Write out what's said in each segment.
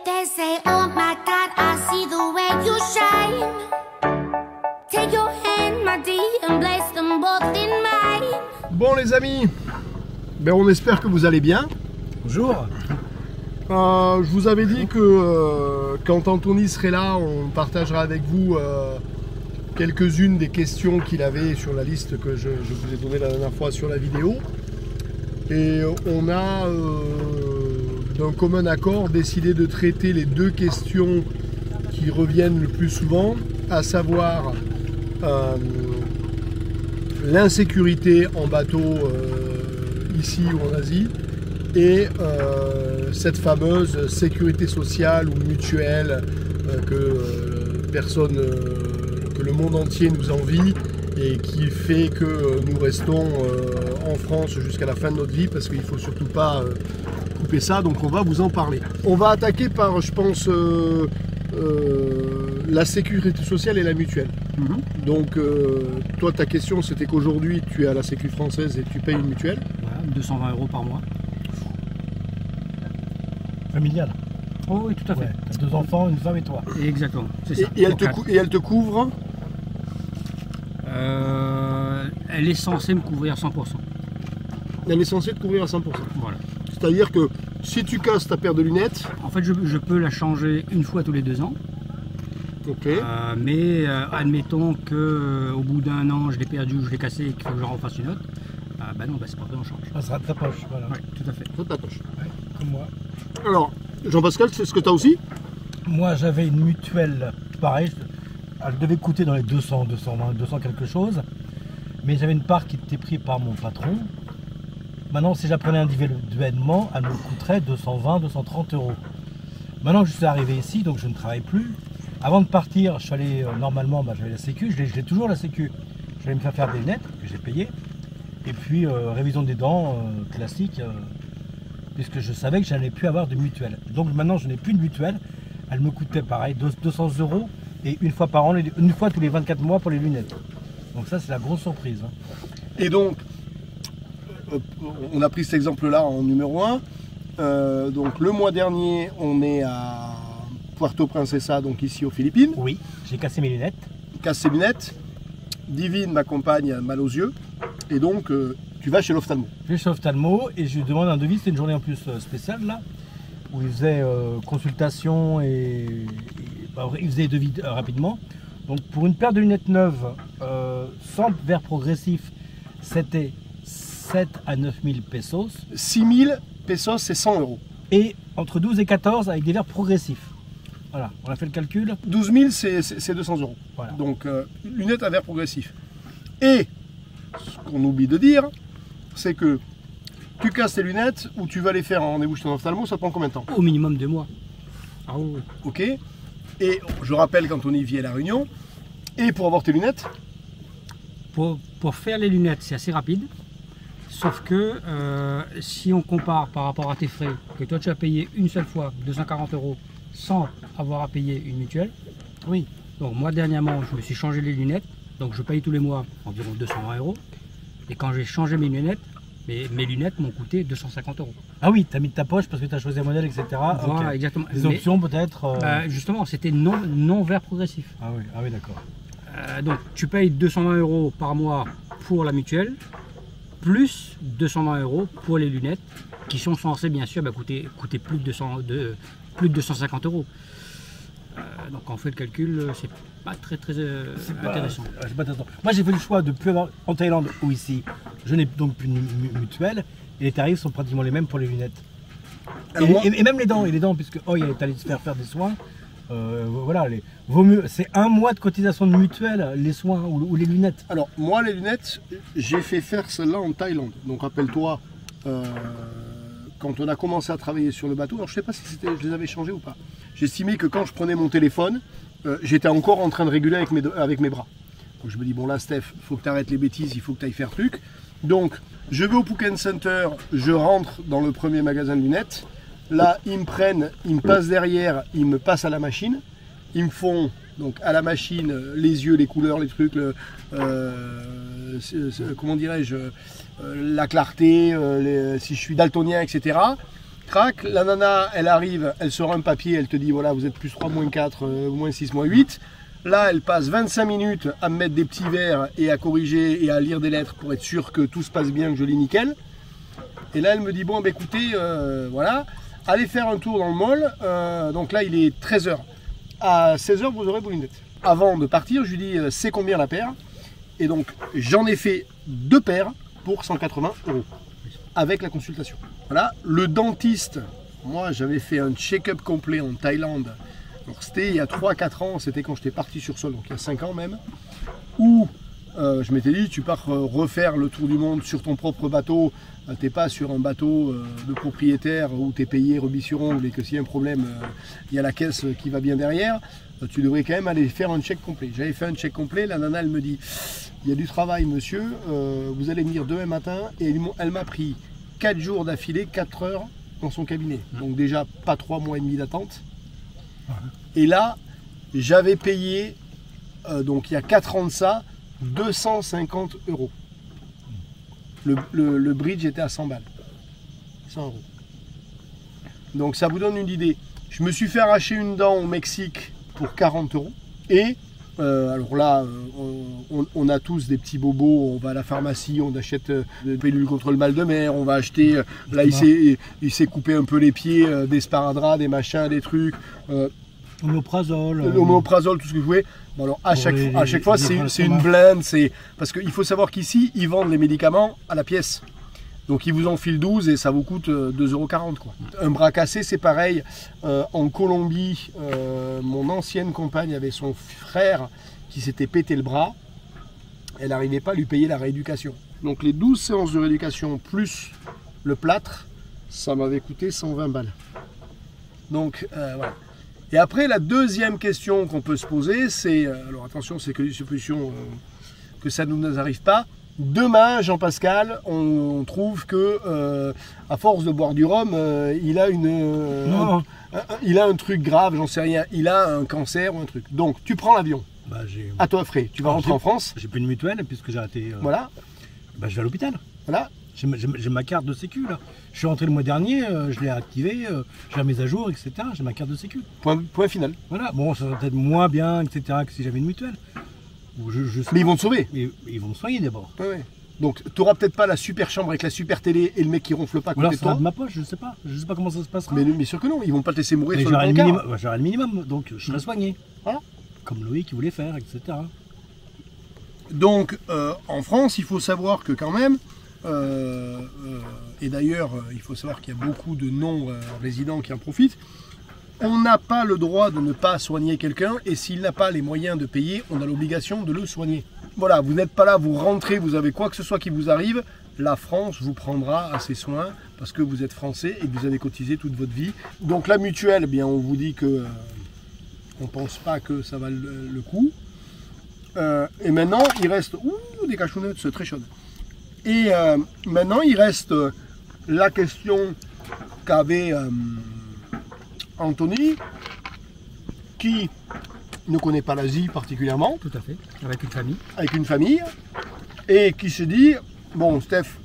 They say, oh my God, I see the way you shine. Take your hand, my dear, and place them both in mine. Bon les amis, on espère que vous allez bien. Bonjour. Je vous avais dit que quand Anthony serait là, on partagera avec vous quelques-unes des questions qu'il avait sur la liste que je vous ai donnée la dernière fois sur la vidéo. Et on a d'un commun accord décidé de traiter les deux questions qui reviennent le plus souvent, à savoir l'insécurité en bateau ici ou en Asie et cette fameuse sécurité sociale ou mutuelle que le monde entier nous envie et qui fait que nous restons en France jusqu'à la fin de notre vie parce qu'il ne faut surtout pas couper ça, donc on va vous en parler. On va attaquer par, je pense, la sécurité sociale et la mutuelle. Donc toi ta question c'était qu'aujourd'hui tu es à la sécu française et tu payes une mutuelle. Voilà, 220 € par mois. Familial. Oh oui, tout à fait. Ouais, t'as 2 enfants, une femme et toi. Exactement, c'est ça. Et elle te couvre Elle est censée me couvrir 100%. Elle est censée te couvrir à 100%. Voilà. C'est-à-dire que si tu casses ta paire de lunettes... En fait, je peux la changer une fois tous les 2 ans. Ok. Mais admettons qu'au bout d'1 an, je l'ai perdu ou je l'ai cassé et qu'il faut que je refasse une autre. Bah non, c'est pas pris en charge. Ça sera de ta poche, voilà. Oui, tout à fait. Ça ta poche. Ouais, comme moi. Alors, Jean-Pascal, c'est ce que tu as aussi? Moi, j'avais une mutuelle, pareil. Elle devait coûter dans les 200, 220, 200 quelque chose. Mais j'avais une part qui était prise par mon patron. Maintenant, si j'apprenais individuellement, elle me coûterait 220, 230 €. Maintenant que je suis arrivé ici, donc je ne travaille plus. Avant de partir, je suis allé, normalement, j'avais la sécu, j'ai toujours la sécu. Je vais me faire des lunettes, que j'ai payé. Et puis, révision des dents, classique, puisque je savais que je n'allais plus avoir de mutuelle. Donc maintenant, je n'ai plus de mutuelle. Elle me coûtait pareil, 200 € et une fois par an, une fois tous les 24 mois pour les lunettes. Donc ça, c'est la grosse surprise. Et donc, on a pris cet exemple-là en numéro 1. Donc le mois dernier, on est à Puerto Princesa, donc ici aux Philippines. Oui, j'ai cassé mes lunettes. Casse ses lunettes. Divine, ma compagne, a mal aux yeux. Et donc, tu vas chez l'ophtalmo. Je vais chez l'ophtalmo et je lui demande un devis. C'était une journée en plus spéciale là, où il faisait consultation et il faisait des devis rapidement. Donc pour une paire de lunettes neuves, sans verre progressif, c'était 7 à 9 000 pesos. 6 000 pesos, c'est 100 €. Et entre 12 et 14 avec des verres progressifs. Voilà, on a fait le calcul. 12 000, c'est 200 €. Voilà. Donc, lunettes à verre progressif. Et, ce qu'on oublie de dire, c'est que tu casses tes lunettes ou tu vas les faire en rendez-vous chez ton ophtalmo, ça te prend combien de temps? Au minimum 2 mois. Ah oui. Ok. Et je rappelle qu'Anthony vit à La Réunion. Et pour avoir tes lunettes, Pour faire les lunettes, c'est assez rapide. Sauf que si on compare par rapport à tes frais, que toi tu as payé une seule fois 240 € sans avoir à payer une mutuelle. Oui. Donc moi dernièrement, je me suis changé les lunettes. Donc je paye tous les mois environ 220 €. Et quand j'ai changé mes lunettes m'ont coûté 250 €. Ah oui, tu as mis de ta poche parce que tu as choisi un modèle, etc. Voilà, Ok. exactement. Des options peut-être Justement, c'était non verre progressif. Ah oui d'accord. Donc tu payes 220 € par mois pour la mutuelle, plus 220 € pour les lunettes, qui sont censées bien sûr coûter plus de 250 €. Donc on fait le calcul, c'est pas très intéressant. Moi j'ai fait le choix de plus avoir en Thaïlande ou ici. Je n'ai donc plus de mutuelle et les tarifs sont pratiquement les mêmes pour les lunettes. Et même les dents, puisque il est allé se faire des soins. Voilà, vaut mieux. C'est 1 mois de cotisation de mutuelle, les soins ou les lunettes. alors moi les lunettes, j'ai fait faire celle-là en Thaïlande. Donc rappelle-toi, quand on a commencé à travailler sur le bateau, alors je sais pas si je les avais changés ou pas. J'estimais que quand je prenais mon téléphone, j'étais encore en train de réguler avec mes bras. Donc je me dis, bon là Steph, il faut que tu arrêtes les bêtises, il faut que tu ailles faire truc. Donc je vais au Phuket Center, je rentre dans le premier magasin de lunettes. Là, ils me prennent, ils me passent derrière, ils me passent à la machine. Ils me font donc à la machine les yeux, les couleurs, les trucs, comment dirais-je, la clarté, si je suis daltonien, etc. Crac, la nana, elle arrive, elle sort un papier, elle te dit voilà, vous êtes plus 3, moins 4, moins 6, moins 8. Là, elle passe 25 minutes à me mettre des petits verres et à corriger et à lire des lettres pour être sûr que tout se passe bien, que je lis nickel. Et là, elle me dit bon, bah, écoutez, voilà, allez faire un tour dans le mall. Donc là, il est 13h. À 16h, vous aurez vos lunettes. Avant de partir, je lui dis c'est combien la paire? Et donc, j'en ai fait 2 paires pour 180 € avec la consultation. Voilà, le dentiste, moi j'avais fait un check-up complet en Thaïlande. Donc c'était il y a 3-4 ans, c'était quand j'étais parti sur sol, donc il y a 5 ans même, où je m'étais dit tu pars refaire le tour du monde sur ton propre bateau, t'es pas sur un bateau de propriétaire où t'es payé rubis sur ongle et que s'il y a un problème, il y a la caisse qui va bien derrière, tu devrais quand même aller faire un check complet. J'avais fait un check complet, la nana elle me dit il y a du travail monsieur, vous allez venir demain matin, et elle m'a pris 4 jours d'affilée, 4 heures dans son cabinet. Donc déjà pas 3 mois et demi d'attente. Et là, j'avais payé, donc il y a 4 ans de ça, 250 €. Le bridge était à 100 balles. 100 €. Donc ça vous donne une idée. Je me suis fait arracher une dent au Mexique pour 40 €. Et alors là, on a tous des petits bobos, on va à la pharmacie, on achète des pilules contre le mal de mer, on va acheter, là il s'est coupé un peu les pieds, des sparadraps, des machins, des trucs. Oméprazole, tout ce que vous voulez. Bon, alors à chaque fois c'est une blinde, parce qu'il faut savoir qu'ici ils vendent les médicaments à la pièce. Donc ils vous en filent 12 et ça vous coûte 2,40 €. Quoi. Un bras cassé, c'est pareil. En Colombie, mon ancienne compagne avait son frère qui s'était pété le bras. Elle n'arrivait pas à lui payer la rééducation. Donc les 12 séances de rééducation plus le plâtre, ça m'avait coûté 120 balles. Donc voilà. Et après, la deuxième question qu'on peut se poser, c'est, alors attention, c'est que les suppositions que ça ne nous arrive pas. Demain, Jean-Pascal, on trouve que à force de boire du rhum, il a il a un truc grave, j'en sais rien. Il a un cancer ou un truc. Donc, tu prends l'avion. À toi frais. Tu vas rentrer en France. J'ai plus de mutuelle puisque j'ai arrêté. Voilà. Je vais à l'hôpital. Voilà. J'ai ma carte de sécu là. Je suis rentré le mois dernier, je l'ai activée, j'ai la mise à jour, etc. J'ai ma carte de sécu. Point final. Voilà. Bon, ça serait peut-être moins bien, etc. que si j'avais une mutuelle. Mais ils vont te sauver. Ils vont me soigner d'abord. Ouais. Donc tu n'auras peut-être pas la super chambre avec la super télé et le mec qui ronfle pas à côté de toi. Ça sera de ma poche, je sais pas. Je sais pas comment ça se passera. Mais sûr que non, ils vont pas te laisser mourir sur le minimum. J'aurai le minimum, donc je serai soigné. Voilà. Comme Loïc qui voulait faire, etc. Donc en France, il faut savoir que quand même, et d'ailleurs il faut savoir qu'il y a beaucoup de non-résidents qui en profitent, on n'a pas le droit de ne pas soigner quelqu'un, et s'il n'a pas les moyens de payer, on a l'obligation de le soigner. Voilà, vous n'êtes pas là, vous rentrez, vous avez quoi que ce soit qui vous arrive, la France vous prendra à ses soins parce que vous êtes français et que vous avez cotisé toute votre vie. Donc la mutuelle, eh bien, on vous dit que on ne pense pas que ça va le coup. Et maintenant, il reste des cachounettes très chaudes. Et maintenant, il reste la question qu'avait Anthony, qui ne connaît pas l'Asie particulièrement. Tout à fait, avec une famille. Avec une famille, et qui se dit, bon Steph,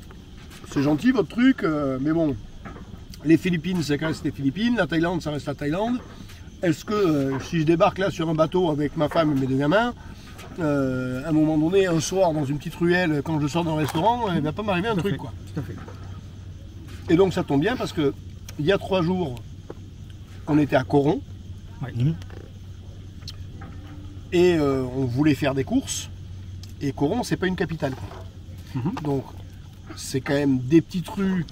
c'est gentil votre truc, mais bon, les Philippines, ça reste les Philippines, la Thaïlande, ça reste la Thaïlande. Est-ce que si je débarque là sur un bateau avec ma femme et mes 2 gamins, à un moment donné, un soir, dans une petite ruelle, quand je sors d'un restaurant, il ne va pas m'arriver un truc, quoi. Tout à fait. Et donc ça tombe bien parce que il y a 3 jours, on était à Coron. Ouais. Et on voulait faire des courses. Et Coron, c'est pas une capitale. Donc c'est quand même des petites rues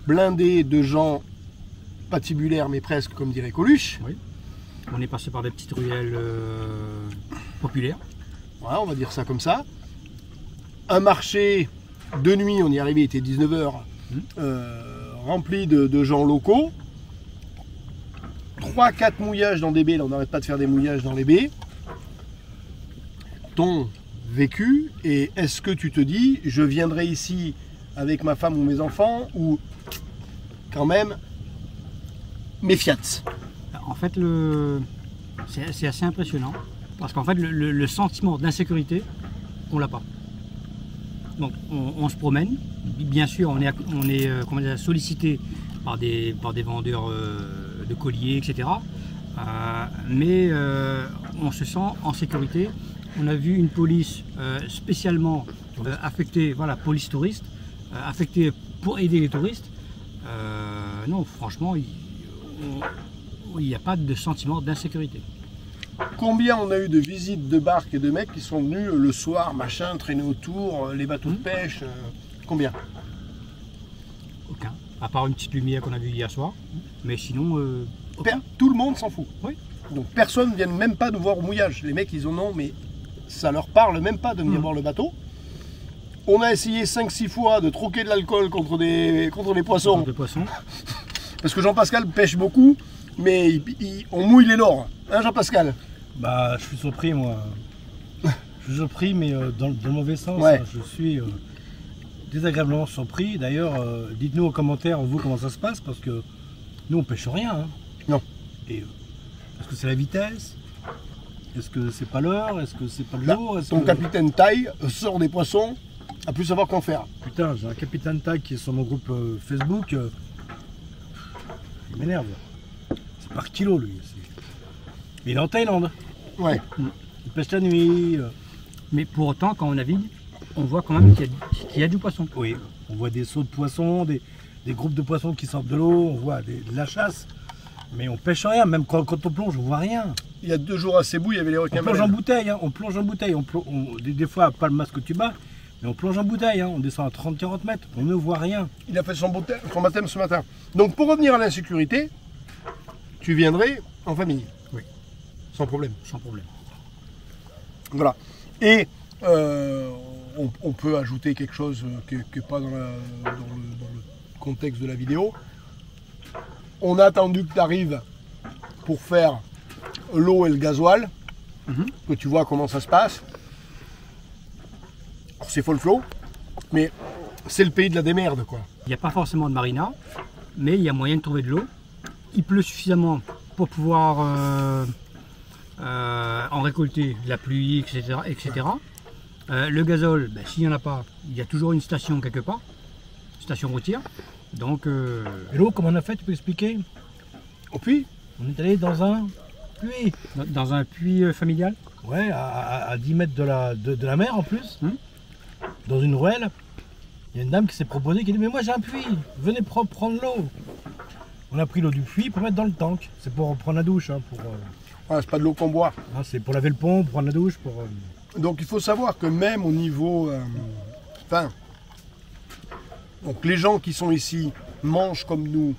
blindées de gens patibulaires, mais presque, comme dirait Coluche. Oui. On est passé par des petites ruelles populaires. Voilà, on va dire ça comme ça. Un marché de nuit, on y est arrivé, il était 19h, rempli de gens locaux. 3-4 mouillages dans des baies, là on n'arrête pas de faire des mouillages dans les baies. Ton vécu, et est-ce que tu te dis, je viendrai ici avec ma femme ou mes enfants, ou quand même, méfiat? En fait, c'est assez impressionnant, parce qu'en fait, le sentiment d'insécurité, on l'a pas. Donc on se promène. Bien sûr, on est comment dire, sollicité par des vendeurs de colliers, etc. Mais on se sent en sécurité. On a vu une police spécialement affectée, voilà, police touriste, affectée pour aider les touristes. Non, franchement, il n'y a pas de sentiment d'insécurité. Combien on a eu de visites de barques et de mecs qui sont venus le soir, machin, traîner autour, les bateaux de pêche, combien? Aucun. À part une petite lumière qu'on a vue hier soir. Mais sinon, aucun. Tout le monde s'en fout. Oui. Donc personne ne vient même pas nous voir au mouillage. Les mecs, ils en ont, mais ça leur parle même pas de venir voir le bateau. On a essayé 5-6 fois de troquer de l'alcool contre les poissons. Contre les poissons. Parce que Jean-Pascal pêche beaucoup, mais on mouille les lores. Hein, Jean-Pascal? Bah, je suis surpris, moi. Je suis surpris, mais dans le mauvais sens. Ouais. Hein. Je suis désagréablement surpris. D'ailleurs, dites-nous en commentaire, vous, comment ça se passe, parce que nous, on pêche rien. Hein. Non. Et est-ce que c'est la vitesse? Est-ce que c'est pas l'heure? Est-ce que c'est pas le jour? Ton capitaine taille sort des poissons à plus savoir qu'en faire. Putain, j'ai un capitaine taille qui est sur mon groupe Facebook. Il m'énerve. C'est par kilo, lui. Mais il est en Thaïlande. Ouais. Il pêche la nuit. Mais pour autant, quand on navigue, on voit quand même qu'il y a du poisson. Oui, on voit des sauts de poissons, des groupes de poissons qui sortent de l'eau, on voit de la chasse. Mais on pêche rien, même quand on plonge, on voit rien. Il y a 2 jours à Cebu, il y avait les requins On plonge en baleines. bouteille, hein, on plonge en bouteille. Des fois, pas le masque tuba, mais on plonge en bouteille. Hein, on descend à 30-40 mètres, on ne voit rien. Il a fait son baptême ce matin. Donc pour revenir à l'insécurité, tu viendrais en famille. Oui. Sans problème. Sans problème. Voilà. Et on peut ajouter quelque chose qui n'est pas dans le contexte de la vidéo. On a attendu que tu arrives pour faire l'eau et le gasoil, que tu vois comment ça se passe. C'est folklore, mais c'est le pays de la démerde, quoi. Il n'y a pas forcément de marina, mais il y a moyen de trouver de l'eau. Il pleut suffisamment pour pouvoir en récolter de la pluie, etc. etc. Le gazole, ben, s'il n'y en a pas, il y a toujours une station quelque part, station routière. Donc, Et l'eau, comment on a fait, tu peux expliquer? Au puits, On est allé dans un puits. dans un puits familial. Ouais, à 10 mètres de la mer en plus. Dans une ruelle. Il y a une dame qui s'est proposée qui dit: mais moi j'ai un puits, venez prendre l'eau. On a pris l'eau du puits pour mettre dans le tank. C'est pour prendre la douche. Hein, voilà, c'est pas de l'eau qu'on boit. hein, c'est pour laver le pont, pour prendre la douche. Donc il faut savoir que même au niveau... donc les gens qui sont ici mangent comme nous.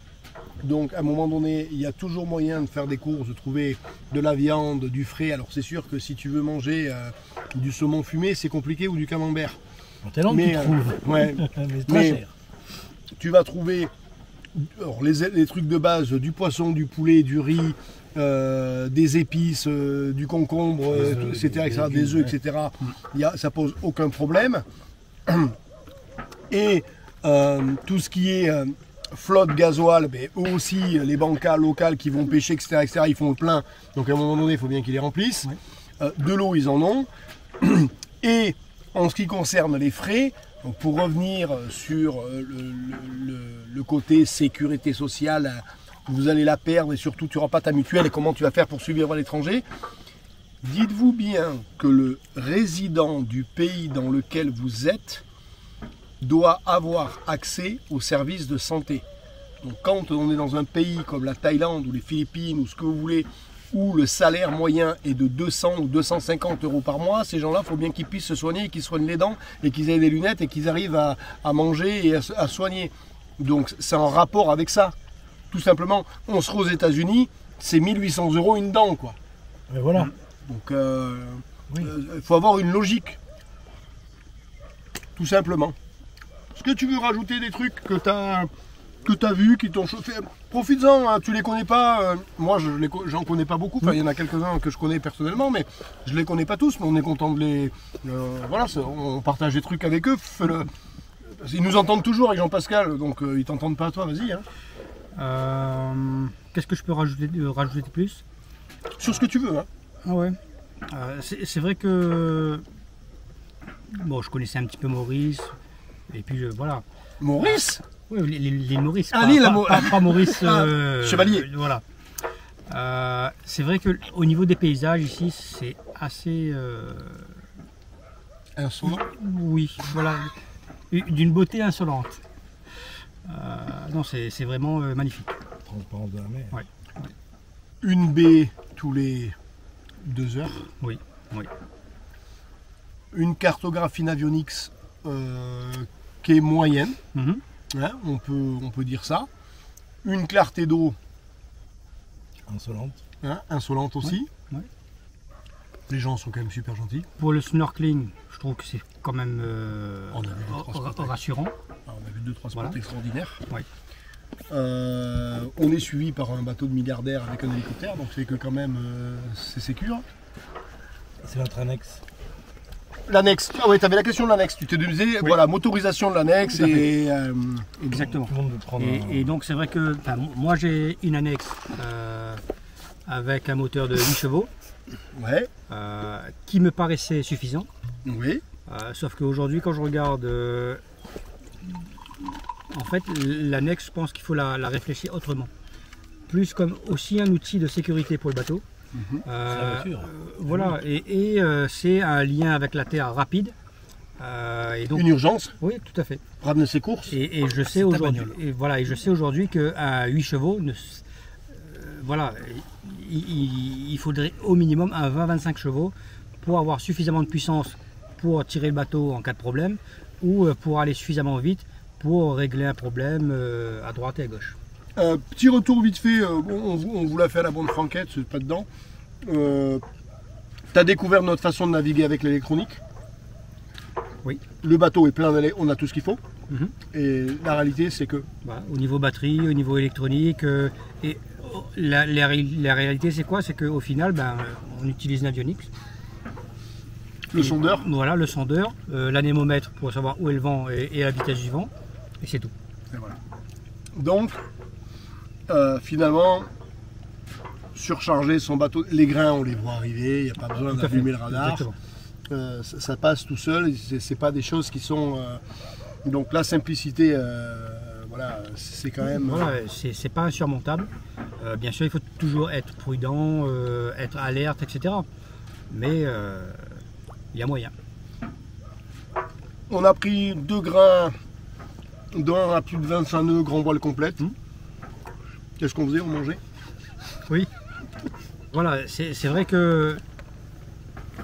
Donc à un moment donné, il y a toujours moyen de faire des courses, de trouver de la viande, du frais. Alors c'est sûr que si tu veux manger du saumon fumé, c'est compliqué, ou du camembert. En Thaïlande, Mais, tu trouves. ouais. Mais c'est très cher. Tu vas trouver alors, les trucs de base, du poisson, du poulet, du riz, des épices, du concombre, des œufs, etc. Ça pose aucun problème. Et tout ce qui est flotte, gasoil, mais eux aussi, les bancas locales qui vont pêcher, etc., ils font le plein. Donc à un moment donné, il faut bien qu'ils les remplissent. Ouais. De l'eau, ils en ont. Et en ce qui concerne les frais, donc pour revenir sur le côté sécurité sociale, vous allez la perdre et surtout tu n'auras pas ta mutuelle et comment tu vas faire pour survivre à l'étranger. Dites-vous bien que le résident du pays dans lequel vous êtes doit avoir accès aux services de santé. Donc quand on est dans un pays comme la Thaïlande ou les Philippines ou ce que vous voulez, où le salaire moyen est de 200 ou 250 euros par mois, ces gens-là, il faut bien qu'ils puissent se soigner, qu'ils soignent les dents et qu'ils aient des lunettes et qu'ils arrivent à manger et à soigner. Donc c'est en rapport avec ça. Tout simplement, on sera aux États-Unis, c'est 1800 euros une dent, quoi. Et voilà. Donc il faut avoir une logique. Tout simplement. Est-ce que tu veux rajouter des trucs que tu as vus, qui t'ont chauffé? Profites-en, hein, tu les connais pas. Moi, j'en connais pas beaucoup. Enfin, il y en a quelques-uns que je connais personnellement, mais je les connais pas tous. Mais on est content de les. Voilà, on partage des trucs avec eux. Ils nous entendent toujours avec Jean-Pascal, donc ils t'entendent pas à toi. Vas-y. Hein. Qu'est-ce que je peux rajouter de plus? Sur ce que tu veux. Hein. Ah ouais. C'est vrai que bon, je connaissais un petit peu Maurice, et puis voilà. Maurice? Oui, l'île Maurice, Ah, pas, l'île pas Maurice Chevalier. Voilà. C'est vrai qu'au niveau des paysages ici, c'est assez... Insolent. oui, voilà, d'une beauté insolente. Non, c'est vraiment magnifique. Transparence de la mer. Ouais. Une baie tous les 2 heures. Oui, oui. Une cartographie Navionics qui est moyenne, Mhm. hein, on peut dire ça. Une clarté d'eau Insolente. hein, insolente aussi. Ouais. Les gens sont quand même super gentils. Pour le snorkeling, je trouve que c'est quand même On a vu deux, trois spots. rassurant. Ah, on a vu 2-3 spots Voilà. extraordinaires. Ouais. On est suivi par un bateau de milliardaire avec un hélicoptère, donc c'est que quand même c'est sécure. C'est notre annexe. L'annexe, ah ouais, tu avais la question de l'annexe, tu t'es demandé, voilà, motorisation de l'annexe Tout à fait. et Exactement. Tout le monde veut prendre un... Et donc c'est vrai que moi j'ai une annexe avec un moteur de 8 chevaux ouais, qui me paraissait suffisant. oui, Sauf qu'aujourd'hui quand je regarde, en fait l'annexe, je pense qu'il faut la réfléchir autrement. Plus comme aussi un outil de sécurité pour le bateau. Mhm. C'est la voiture. Voilà, et c'est un lien avec la terre rapide. Et donc, une urgence, oui, tout à fait. ramener ses courses. Et je sais ta aujourd'hui, bagnole. et voilà, et je sais aujourd'hui qu'à 8 chevaux, voilà, il faudrait au minimum un 20-25 chevaux pour avoir suffisamment de puissance pour tirer le bateau en cas de problème ou pour aller suffisamment vite pour régler un problème à droite et à gauche. Petit retour vite fait, on vous l'a fait à la bande franquette, c'est pas dedans. Tu as découvert notre façon de naviguer avec l'électronique. Oui. Le bateau est plein d'aller, on a tout ce qu'il faut. Mhm. Et la réalité, c'est que Voilà, au niveau batterie, au niveau électronique, et la réalité c'est quoi? C'est qu'au final, on utilise Navionics. le sondeur, Voilà, le sondeur, l'anémomètre pour savoir où est le vent et la vitesse du vent, et c'est tout. et voilà. Donc, finalement, surcharger son bateau, les grains, on les voit arriver, il n'y a pas besoin Tout à fait, d'allumer le radar. exactement. Ça passe tout seul, c'est pas des choses qui sont. Donc la simplicité, voilà, c'est quand même. Voilà, c'est pas insurmontable. Bien sûr, il faut toujours être prudent, être alerte, etc. Mais il y a moyen. On a pris 2 grains d'un à plus de 25 nœuds, grand voile complète. Qu'est-ce qu'on faisait? On mangeait? Oui. Voilà, c'est vrai que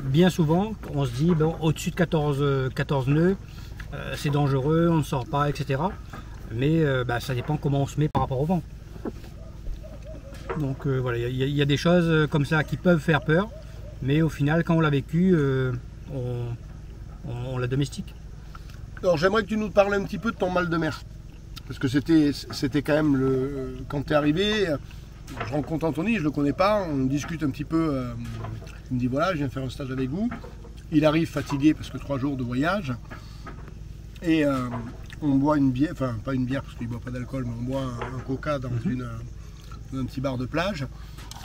bien souvent, on se dit, bon, au-dessus de 14 nœuds, c'est dangereux, on ne sort pas, etc. Mais ça dépend comment on se met par rapport au vent. Donc voilà, il y a des choses comme ça qui peuvent faire peur, mais au final, quand on l'a vécu, on la domestique. Alors j'aimerais que tu nous parles un petit peu de ton mal de mer. Parce que c'était quand même quand tu es arrivé, je rencontre Anthony, je le connais pas, on discute un petit peu. Il me dit voilà, je viens faire un stage avec vous. Il arrive fatigué parce que 3 jours de voyage. Et on boit une bière, enfin pas une bière parce qu'il ne boit pas d'alcool, mais on boit un coca dans dans un petit bar de plage.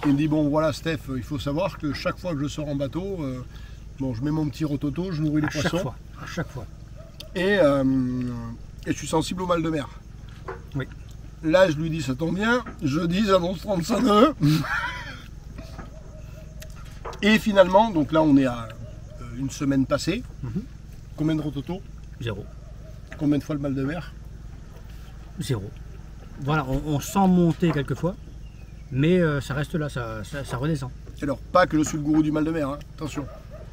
Il me dit bon voilà Steph, il faut savoir que chaque fois que je sors en bateau, bon, je mets mon petit rototo, je nourris les poissons. À chaque fois. Et je suis sensible au mal de mer. Oui. Là, je lui dis, ça tombe bien, jeudi, j'annonce 35 nœuds. Et finalement, donc là, on est à une semaine passée. Mhm. Combien de rototo? 0. Combien de fois le mal de mer? 0. Voilà, on sent monter quelquefois, mais ça reste là, ça redescend. Alors, pas que je suis le gourou du mal de mer, hein, attention.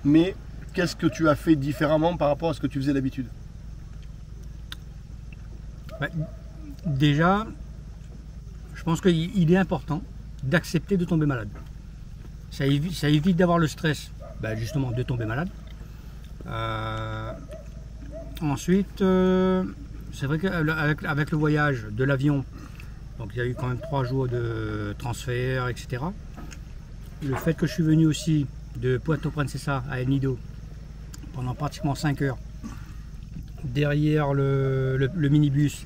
Mais qu'est-ce que tu as fait différemment par rapport à ce que tu faisais d'habitude? Déjà, je pense qu'il est important d'accepter de tomber malade. Ça évite d'avoir le stress, justement, de tomber malade. Ensuite, c'est vrai qu'avec le voyage de l'avion, donc il y a eu quand même 3 jours de transfert, etc. Le fait que je suis venu aussi de Puerto Princesa à El Nido pendant pratiquement 5 heures derrière le minibus,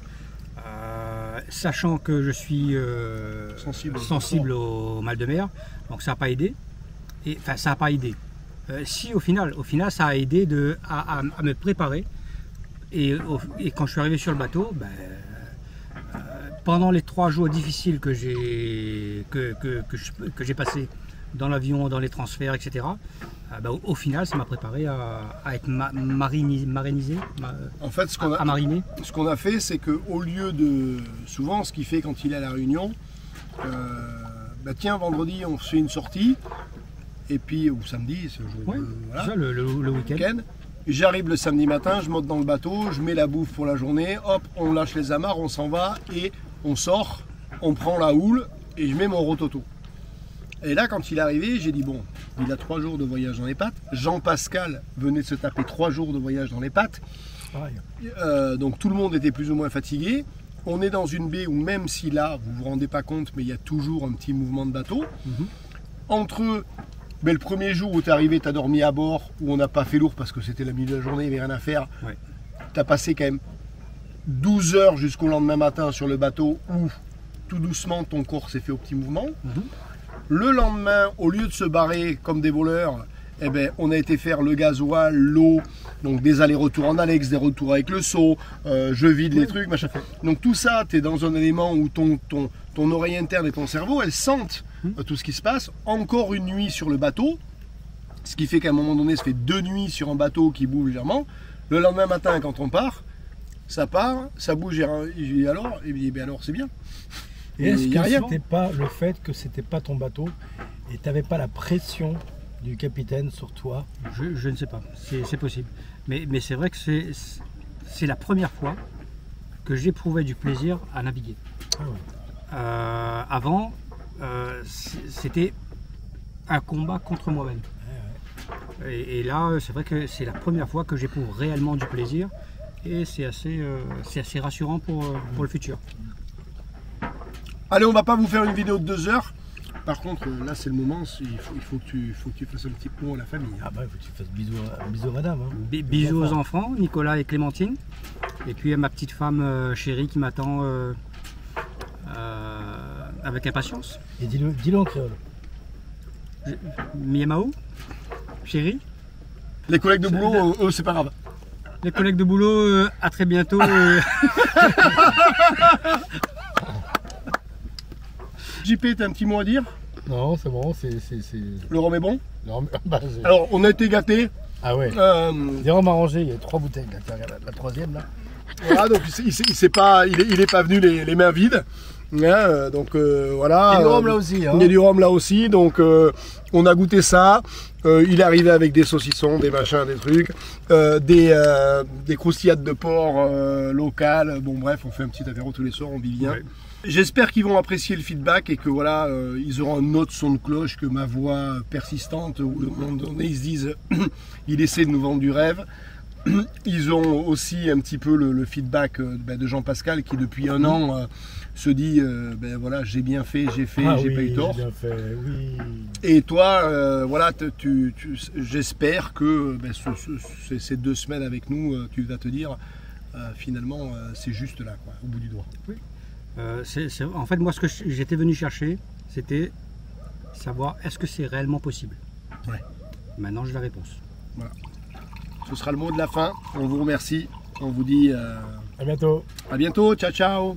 sachant que je suis Sensible au mal de mer, donc ça n'a pas aidé. Enfin, ça n'a pas aidé. Si, au final, ça a aidé à me préparer. Et quand je suis arrivé sur le bateau, pendant les 3 jours difficiles que j'ai passés dans l'avion, dans les transferts, etc., au final, ça m'a préparé à être marinisé. En fait, à mariner. Ce qu'on a fait, c'est qu'au lieu de... Souvent, ce qu'il fait quand il est à la Réunion, tiens, vendredi, on fait une sortie, et puis, ou samedi, c'est voilà, ça, le week-end. J'arrive le samedi matin, je monte dans le bateau, je mets la bouffe pour la journée, hop, on lâche les amarres, on s'en va, et on sort, on prend la houle, et je mets mon rototo. Et là, quand il est arrivé, j'ai dit, bon, il a 3 jours de voyage dans les pattes. Jean-Pascal venait de se taper 3 jours de voyage dans les pattes. Donc tout le monde était plus ou moins fatigué. On est dans une baie où même si là, vous ne vous rendez pas compte, mais il y a toujours un petit mouvement de bateau. Entre le premier jour où tu es arrivé, tu as dormi à bord, où on n'a pas fait lourd parce que c'était le milieu de la journée, il n'y avait rien à faire. Ouais. Tu as passé quand même 12 heures jusqu'au lendemain matin sur le bateau où tout doucement ton corps s'est fait au petit mouvement. Le lendemain, au lieu de se barrer comme des voleurs, on a été faire le gasoil, l'eau, donc des allers-retours en annexe, des retours avec le seau, je vide les trucs, machin. Donc tout ça, tu es dans un élément où ton oreille interne et ton cerveau, elles sentent tout ce qui se passe. Encore une nuit sur le bateau, ce qui fait qu'à un moment donné, ça fait 2 nuits sur un bateau qui bouge légèrement. Le lendemain matin, quand on part, ça bouge. Et alors, alors c'est bien. Est-ce que c'était pas le fait que c'était pas ton bateau et tu n'avais pas la pression du capitaine sur toi? Je ne sais pas, c'est possible. Mais c'est vrai que c'est la première fois que j'éprouvais du plaisir à naviguer. Avant, c'était un combat contre moi-même. Et là, c'est vrai que c'est la première fois que j'éprouve réellement du plaisir et c'est assez rassurant pour le futur. Allez, on va pas vous faire une vidéo de 2 heures. Par contre, là c'est le moment, il faut que tu fasses un petit mot à la famille. Ah bah il faut que tu fasses bisous à madame. Bisous aux enfants, Nicolas et Clémentine. Et puis à ma petite femme chérie qui m'attend avec impatience. Et dis-le en créole. Miamao, chérie. Les collègues de boulot, eux c'est pas grave. Les collègues de boulot, à très bientôt. JP, t'as un petit mot à dire? Non, c'est bon, c'est... Le rhum est bon? Alors, on a été gâtés. Ah ouais. Les rhums arrangés, il y a 3 bouteilles. Là, la 3e là. Voilà, donc il est pas venu les mains vides. Donc voilà. Il y a du rhum là aussi. Hein. Il y a du rhum là aussi. Donc on a goûté ça. Il est arrivé avec des saucissons, des machins, des trucs, des croustillades de porc locales. Bon bref, on fait un petit apéro tous les soirs, on vit bien. Ouais. J'espère qu'ils vont apprécier le feedback et que voilà, ils auront un autre son de cloche que ma voix persistante où le moment donné ils se disent il essaie de nous vendre du rêve. Ils ont aussi un petit peu le feedback de Jean-Pascal qui depuis 1 an se dit voilà, j'ai bien fait, j'ai pas eu tort. Bien fait, oui. Et toi, voilà, j'espère que ces 2 semaines avec nous, tu vas te dire finalement c'est juste là, quoi, au bout du doigt. Oui. En fait, moi, ce que j'étais venu chercher, c'était savoir est-ce que c'est réellement possible. Ouais. Maintenant, j'ai la réponse. Voilà. Ce sera le mot de la fin. On vous remercie. On vous dit à bientôt. À bientôt. Ciao, ciao.